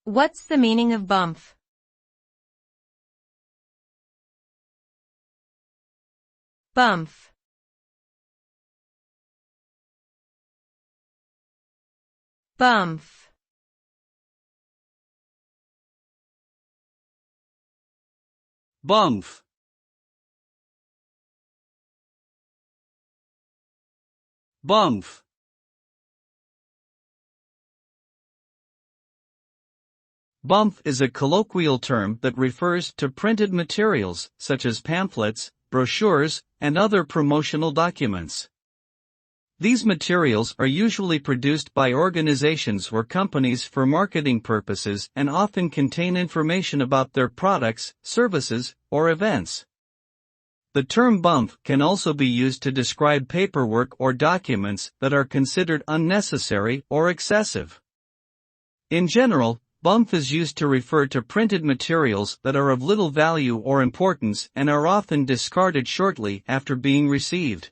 What's the meaning of bumf? Bumf. Bumf. Bumf. Bumf. Bumf is a colloquial term that refers to printed materials, such as pamphlets, brochures, and other promotional documents. These materials are usually produced by organizations or companies for marketing purposes and often contain information about their products, services, or events. The term bumf can also be used to describe paperwork or documents that are considered unnecessary or excessive. In general, bumf is used to refer to printed materials that are of little value or importance and are often discarded shortly after being received.